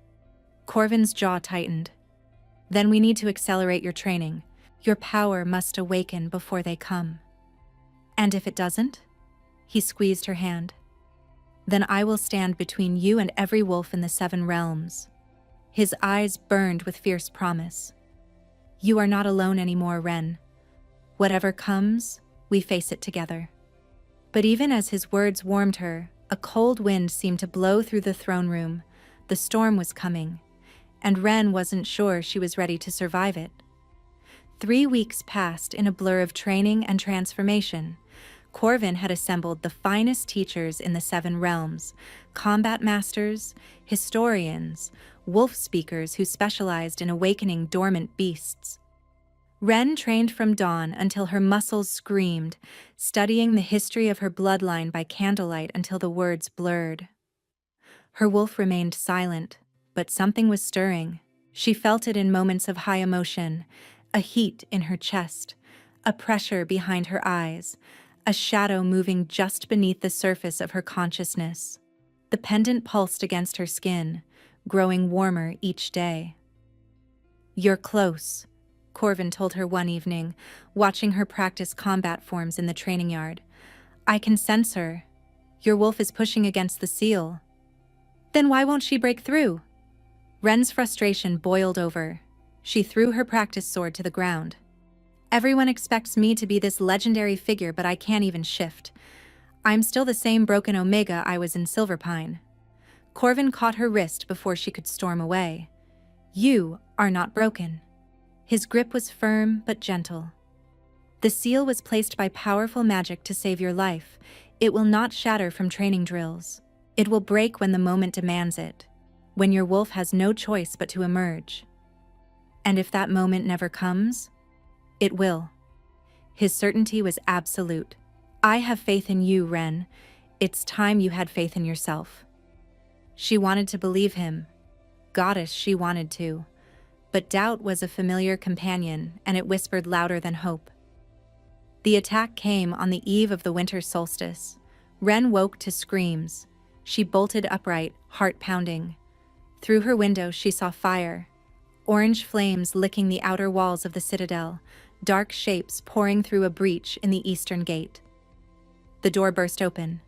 Corvin's jaw tightened. "Then we need to accelerate your training. Your power must awaken before they come." "And if it doesn't?" He squeezed her hand. "Then I will stand between you and every wolf in the 7 realms." His eyes burned with fierce promise. "You are not alone anymore, Ren. Whatever comes, we face it together." But even as his words warmed her, a cold wind seemed to blow through the throne room. The storm was coming, and Ren wasn't sure she was ready to survive it. 3 weeks passed in a blur of training and transformation. Corvin had assembled the finest teachers in the 7 realms, combat masters, historians, wolf speakers who specialized in awakening dormant beasts. Ren trained from dawn until her muscles screamed, studying the history of her bloodline by candlelight until the words blurred. Her wolf remained silent, but something was stirring. She felt it in moments of high emotion, a heat in her chest, a pressure behind her eyes, a shadow moving just beneath the surface of her consciousness. The pendant pulsed against her skin, growing warmer each day. "You're close," Corvin told her one evening, watching her practice combat forms in the training yard. "I can sense her. Your wolf is pushing against the seal." "Then why won't she break through?" Ren's frustration boiled over. She threw her practice sword to the ground. "Everyone expects me to be this legendary figure, but I can't even shift. I'm still the same broken Omega I was in Silverpine." Corvin caught her wrist before she could storm away. "You are not broken. His grip was firm but gentle. The seal was placed by powerful magic to save your life. It will not shatter from training drills. It will break when the moment demands it, when your wolf has no choice but to emerge. And if that moment never comes, it will. His certainty was absolute. I have faith in you, Ren. It's time you had faith in yourself. She wanted to believe him. Goddess, she wanted to. But doubt was a familiar companion, and it whispered louder than hope. The attack came on the eve of the winter solstice. Ren woke to screams. She bolted upright, heart pounding. Through her window she saw fire, orange flames licking the outer walls of the citadel, dark shapes pouring through a breach in the eastern gate. The door burst open.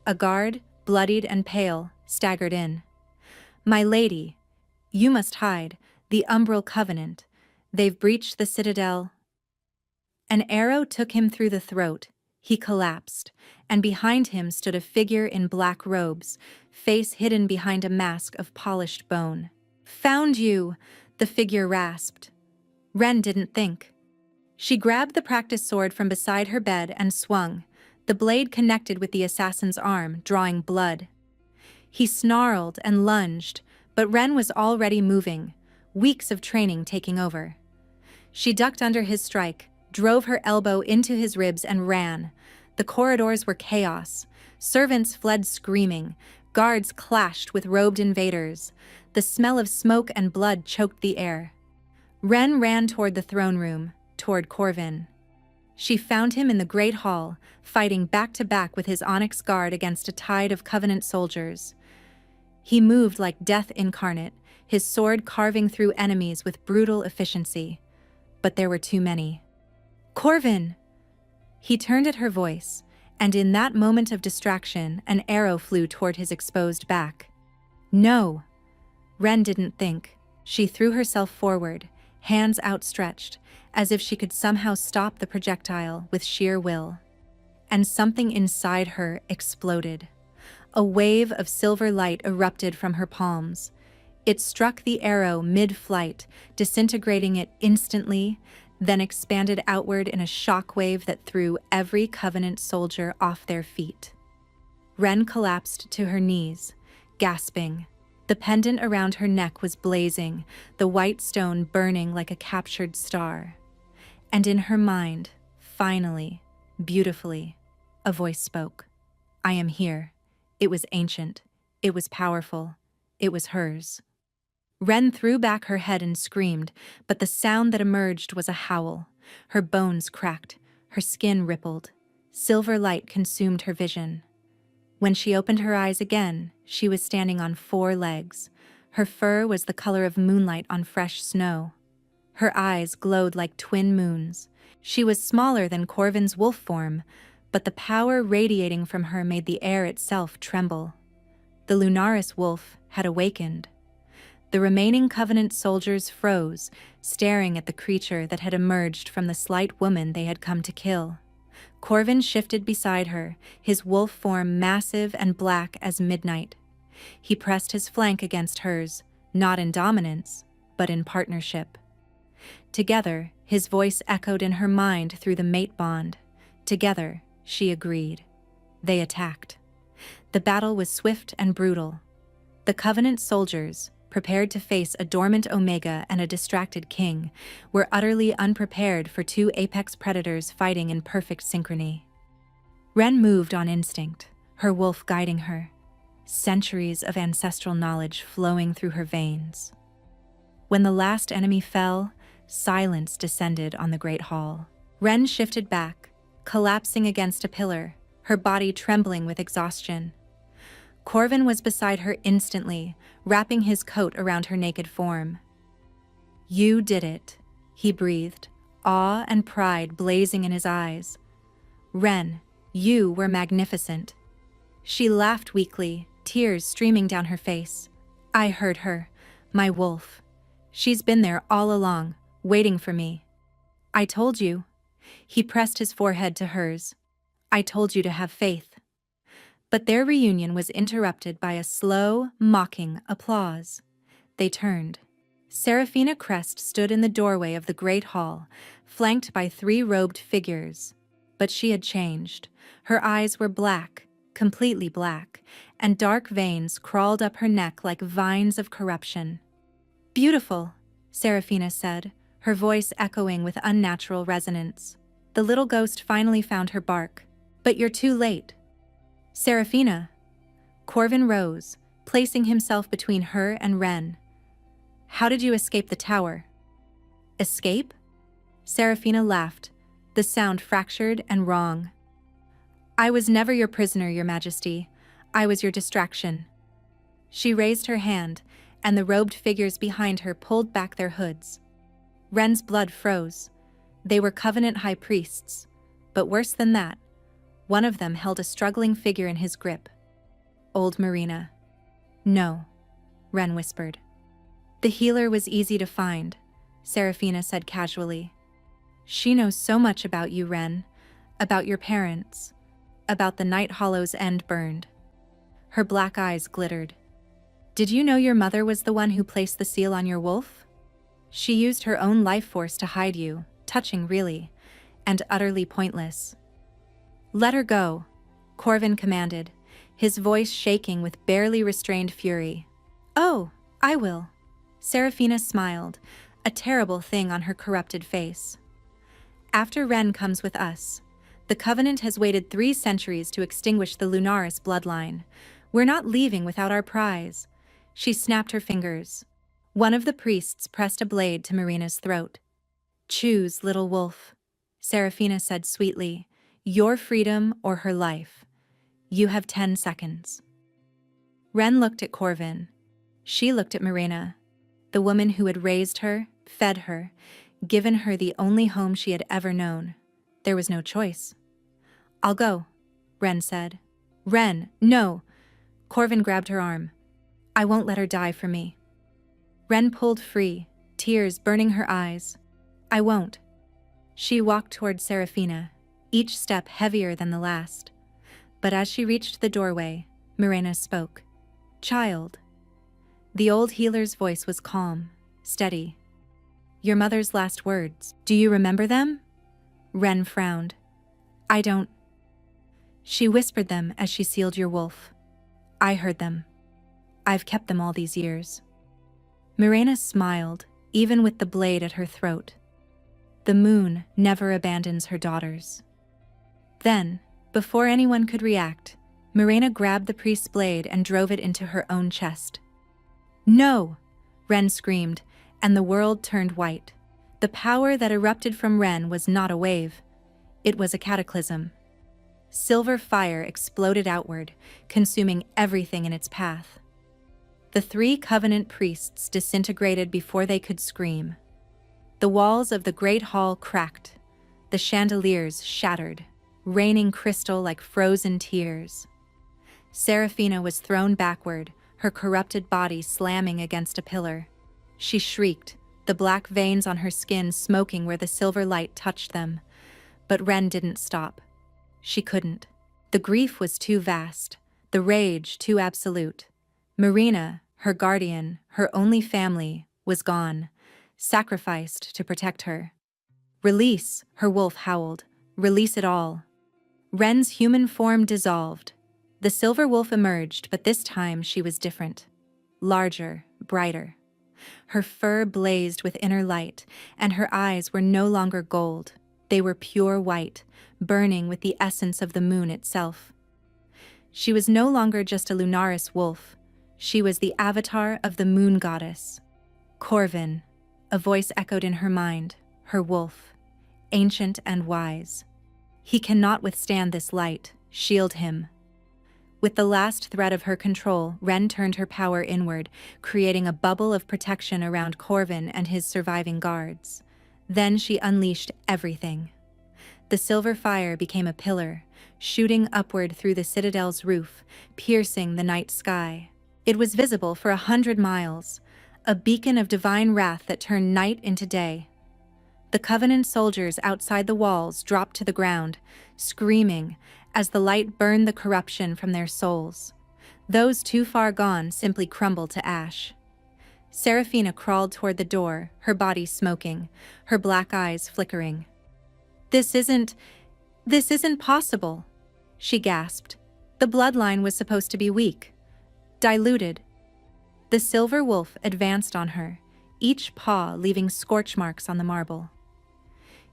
A guard, bloodied and pale, staggered in. "My lady, you must hide. The Umbral Covenant. They've breached the citadel." An arrow took him through the throat. He collapsed, and behind him stood a figure in black robes, face hidden behind a mask of polished bone. "Found you," the figure rasped. Ren didn't think. She grabbed the practice sword from beside her bed and swung. The blade connected with the assassin's arm, drawing blood. He snarled and lunged, but Ren was already moving, weeks of training taking over. She ducked under his strike, drove her elbow into his ribs and ran. The corridors were chaos. Servants fled screaming. Guards clashed with robed invaders. The smell of smoke and blood choked the air. Ren ran toward the throne room, toward Corvin. She found him in the Great Hall, fighting back-to-back with his onyx guard against a tide of Covenant soldiers. He moved like death incarnate, his sword carving through enemies with brutal efficiency. But there were too many. "Corvin!" He turned at her voice, and in that moment of distraction, an arrow flew toward his exposed back. "No!" Ren didn't think. She threw herself forward, hands outstretched, as if she could somehow stop the projectile with sheer will. And something inside her exploded. A wave of silver light erupted from her palms. It struck the arrow mid-flight, disintegrating it instantly, then expanded outward in a shockwave that threw every Covenant soldier off their feet. Ren collapsed to her knees, gasping. The pendant around her neck was blazing, the white stone burning like a captured star. And in her mind, finally, beautifully, a voice spoke. "I am here." It was ancient. It was powerful. It was hers. Ren threw back her head and screamed, but the sound that emerged was a howl. Her bones cracked, her skin rippled. Silver light consumed her vision. When she opened her eyes again, she was standing on 4 legs. Her fur was the color of moonlight on fresh snow. Her eyes glowed like twin moons. She was smaller than Corvin's wolf form, but the power radiating from her made the air itself tremble. The Lunaris wolf had awakened. The remaining Covenant soldiers froze, staring at the creature that had emerged from the slight woman they had come to kill. Corvin shifted beside her, his wolf form massive and black as midnight. He pressed his flank against hers, not in dominance, but in partnership. Together, his voice echoed in her mind through the mate bond. Together, she agreed. They attacked. The battle was swift and brutal. The Covenant soldiers, prepared to face a dormant Omega and a distracted King, were utterly unprepared for 2 apex predators fighting in perfect synchrony. Ren moved on instinct, her wolf guiding her, centuries of ancestral knowledge flowing through her veins. When the last enemy fell, silence descended on the Great Hall. Ren shifted back, collapsing against a pillar, her body trembling with exhaustion. Corvin was beside her instantly, wrapping his coat around her naked form. "You did it," he breathed, awe and pride blazing in his eyes. "Ren, you were magnificent." She laughed weakly, tears streaming down her face. "I heard her, my wolf. She's been there all along, waiting for me. I told you." He pressed his forehead to hers. "I told you to have faith." But their reunion was interrupted by a slow, mocking applause. They turned. Seraphina Crest stood in the doorway of the great hall, flanked by 3 robed figures. But she had changed. Her eyes were black, completely black, and dark veins crawled up her neck like vines of corruption. "Beautiful," Seraphina said, her voice echoing with unnatural resonance. The little ghost finally found her bark. "But you're too late." "Seraphina." Corvin rose, placing himself between her and Ren. "How did you escape the tower?" "Escape?" Seraphina laughed, the sound fractured and wrong. "I was never your prisoner, Your Majesty. I was your distraction." She raised her hand, and the robed figures behind her pulled back their hoods. Ren's blood froze. They were Covenant high priests, but worse than that, one of them held a struggling figure in his grip. Old Marina. "No," Ren whispered. "The healer was easy to find," Seraphina said casually. "She knows so much about you, Ren, about your parents, about the Night Hollow's end burned." Her black eyes glittered. "Did you know your mother was the one who placed the seal on your wolf? She used her own life force to hide you, touching really, and utterly pointless." "Let her go," Corvin commanded, his voice shaking with barely restrained fury. "Oh, I will." Seraphina smiled, a terrible thing on her corrupted face. "After Ren comes with us. The Covenant has waited 3 centuries to extinguish the Lunaris bloodline. We're not leaving without our prize." She snapped her fingers. One of the priests pressed a blade to Marina's throat. "Choose, little wolf," Seraphina said sweetly. "Your freedom or her life. You have 10 seconds." Ren looked at Corvin. She looked at Marina, the woman who had raised her, fed her, given her the only home she had ever known. There was no choice. "I'll go," Ren said. "Ren, no!" Corvin grabbed her arm. "I won't let her die for me." Ren pulled free, tears burning her eyes. "I won't." She walked toward Seraphina, each step heavier than the last. But as she reached the doorway, Marina spoke. "Child." The old healer's voice was calm, steady. "Your mother's last words. Do you remember them?" Ren frowned. "I don't." "She whispered them as she sealed your wolf. I heard them. I've kept them all these years." Marina smiled, even with the blade at her throat. The moon never abandons her daughters. Then, before anyone could react, Marina grabbed the priest's blade and drove it into her own chest. "No!" Ren screamed, and the world turned white. The power that erupted from Ren was not a wave. It was a cataclysm. Silver fire exploded outward, consuming everything in its path. The 3 Covenant priests disintegrated before they could scream. The walls of the great hall cracked, the chandeliers shattered, raining crystal like frozen tears. Seraphina was thrown backward, her corrupted body slamming against a pillar. She shrieked, the black veins on her skin smoking where the silver light touched them. But Ren didn't stop. She couldn't. The grief was too vast, the rage too absolute. Marina, her guardian, her only family, was gone, sacrificed to protect her. "Release," her wolf howled. "Release it all." Ren's human form dissolved. The silver wolf emerged, but this time she was different. Larger, brighter. Her fur blazed with inner light, and her eyes were no longer gold. They were pure white, burning with the essence of the moon itself. She was no longer just a Lunaris wolf. She was the avatar of the moon goddess. "Corvin," a voice echoed in her mind, her wolf, ancient and wise. "He cannot withstand this light. Shield him." With the last thread of her control, Ren turned her power inward, creating a bubble of protection around Corvin and his surviving guards. Then she unleashed everything. The silver fire became a pillar, shooting upward through the citadel's roof, piercing the night sky. It was visible for 100 miles, a beacon of divine wrath that turned night into day. The Covenant soldiers outside the walls dropped to the ground, screaming, as the light burned the corruption from their souls. Those too far gone simply crumbled to ash. Serafina crawled toward the door, her body smoking, her black eyes flickering. This isn't possible," she gasped. The bloodline was supposed to be weak, diluted. The silver wolf advanced on her, each paw leaving scorch marks on the marble.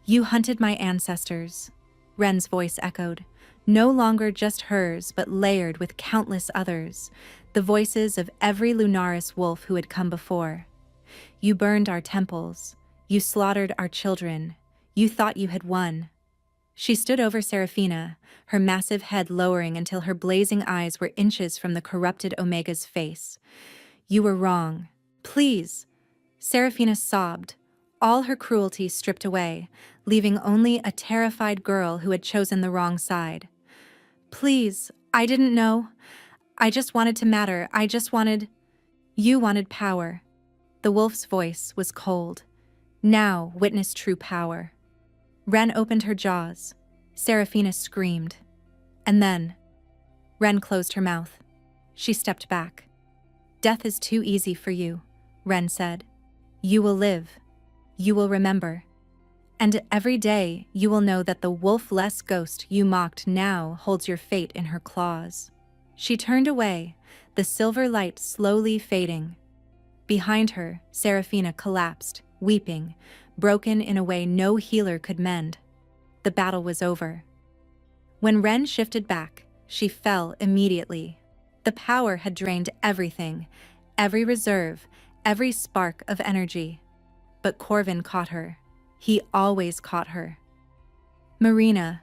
"You hunted my ancestors," Ren's voice echoed, no longer just hers but layered with countless others, the voices of every Lunaris wolf who had come before. "You burned our temples, you slaughtered our children, you thought you had won." She stood over Serafina, her massive head lowering until her blazing eyes were inches from the corrupted Omega's face. "You were wrong. Please." Serafina sobbed, all her cruelty stripped away, leaving only a terrified girl who had chosen the wrong side. "Please, I didn't know. I just wanted to matter. You wanted power." The wolf's voice was cold. "Now witness true power." Ren opened her jaws. Serafina screamed. And then, Ren closed her mouth. She stepped back. "Death is too easy for you," Ren said. "You will live. You will remember. And every day you will know that the wolf-less ghost you mocked now holds your fate in her claws." She turned away, the silver light slowly fading. Behind her, Serafina collapsed, weeping, broken in a way no healer could mend. The battle was over. When Ren shifted back, she fell immediately. The power had drained everything, every reserve, every spark of energy. But Corvin caught her. He always caught her. "Marina,"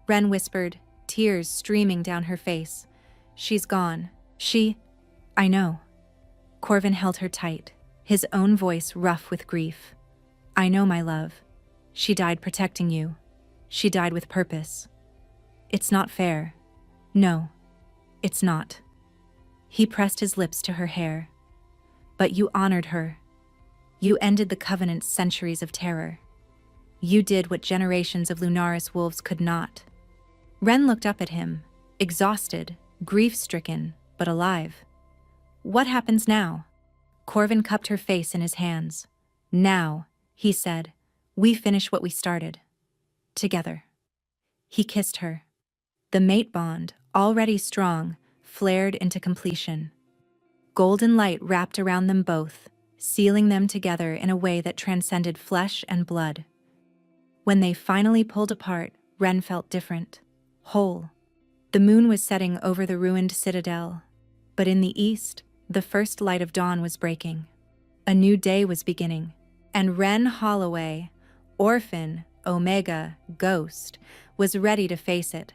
Ren whispered, tears streaming down her face. "She's gone. I know." Corvin held her tight, his own voice rough with grief. "I know, my love. She died protecting you. She died with purpose. It's not fair. No, it's not." He pressed his lips to her hair. "But you honored her. You ended the Covenant's centuries of terror. You did what generations of Lunaris wolves could not." Ren looked up at him, exhausted, grief-stricken, but alive. "What happens now?" Corvin cupped her face in his hands. "Now," he said, "we finish what we started. Together." He kissed her. The mate bond, already strong, flared into completion. Golden light wrapped around them both, sealing them together in a way that transcended flesh and blood. When they finally pulled apart, Ren felt different, whole. The moon was setting over the ruined citadel, but in the east, the first light of dawn was breaking. A new day was beginning, and Ren Holloway, orphan, Omega, ghost, was ready to face it.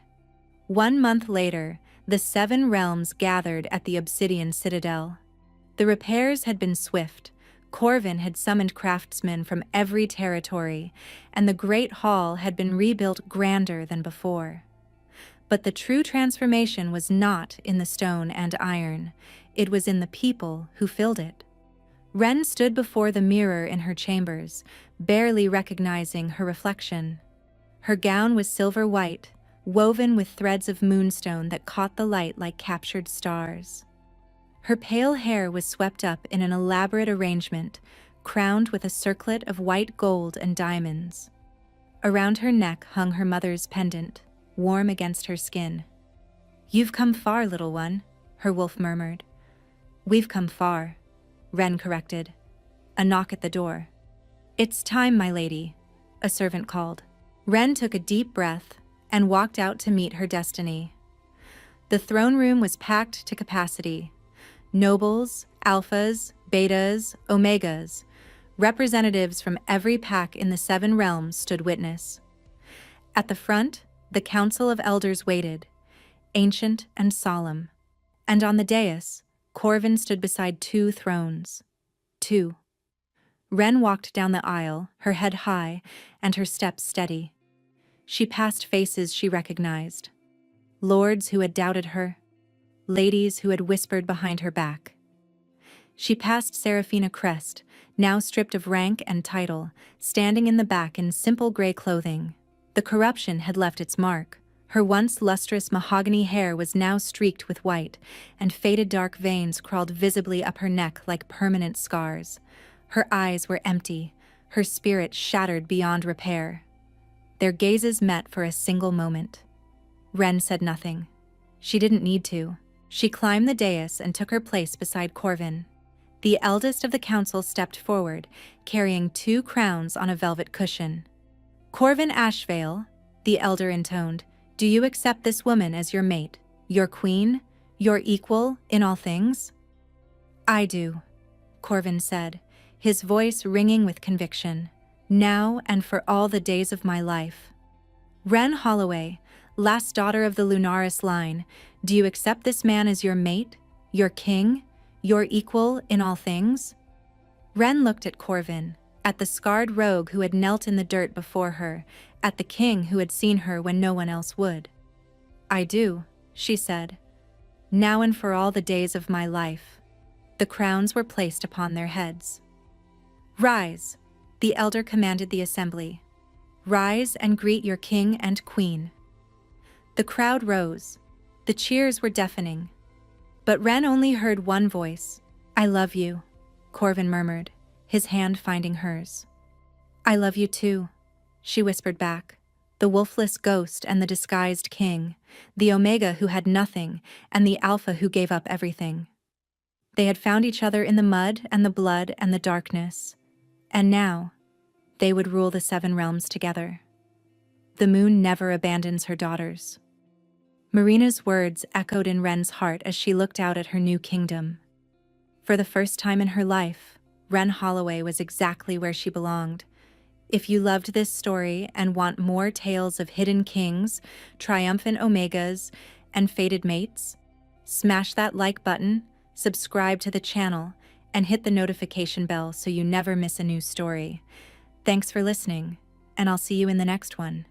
1 month later, the 7 realms gathered at the Obsidian Citadel. The repairs had been swift. Corvin had summoned craftsmen from every territory, and the Great Hall had been rebuilt grander than before. But the true transformation was not in the stone and iron. It was in the people who filled it. Ren stood before the mirror in her chambers, barely recognizing her reflection. Her gown was silver white, woven with threads of moonstone that caught the light like captured stars. Her pale hair was swept up in an elaborate arrangement, crowned with a circlet of white gold and diamonds. Around her neck hung her mother's pendant, warm against her skin. "You've come far, little one," her wolf murmured. "We've come far," Ren corrected. A knock at the door. "It's time, my lady," a servant called. Ren took a deep breath and walked out to meet her destiny. The throne room was packed to capacity. Nobles, alphas, betas, omegas, representatives from every pack in the 7 realms stood witness. At the front, the Council of Elders waited, ancient and solemn, and on the dais, Corvin stood beside 2 thrones. 2. Ren walked down the aisle, her head high and her steps steady. She passed faces she recognized. Lords who had doubted her, ladies who had whispered behind her back. She passed Serafina Crest, now stripped of rank and title, standing in the back in simple gray clothing. The corruption had left its mark, Her once lustrous mahogany hair was now streaked with white, and faded dark veins crawled visibly up her neck like permanent scars. Her eyes were empty, her spirit shattered beyond repair. Their gazes met for a single moment. Ren said nothing. She didn't need to. She climbed the dais and took her place beside Corvin. The eldest of the council stepped forward, carrying 2 crowns on a velvet cushion. "Corvin Ashvale," the elder intoned, "do you accept this woman as your mate, your queen, your equal in all things?" "I do," Corvin said, his voice ringing with conviction. "Now and for all the days of my life." "Ren Holloway, last daughter of the Lunaris line, do you accept this man as your mate, your king, your equal in all things?" Ren looked at Corvin, at the scarred rogue who had knelt in the dirt before her, at the king who had seen her when no one else would. "I do," she said. "Now and for all the days of my life." The crowns were placed upon their heads. "Rise," the elder commanded the assembly. "Rise and greet your king and queen." The crowd rose. The cheers were deafening. But Ren only heard one voice. "I love you," Corvin murmured, his hand finding hers. "I love you too," she whispered back. The wolfless ghost and the disguised king, the Omega who had nothing and the Alpha who gave up everything. They had found each other in the mud and the blood and the darkness. And now, they would rule the 7 realms together. The moon never abandons her daughters. Marina's words echoed in Ren's heart as she looked out at her new kingdom. For the first time in her life, Ren Holloway was exactly where she belonged. If you loved this story and want more tales of hidden kings, triumphant omegas, and fated mates, smash that like button, subscribe to the channel, and hit the notification bell so you never miss a new story. Thanks for listening, and I'll see you in the next one.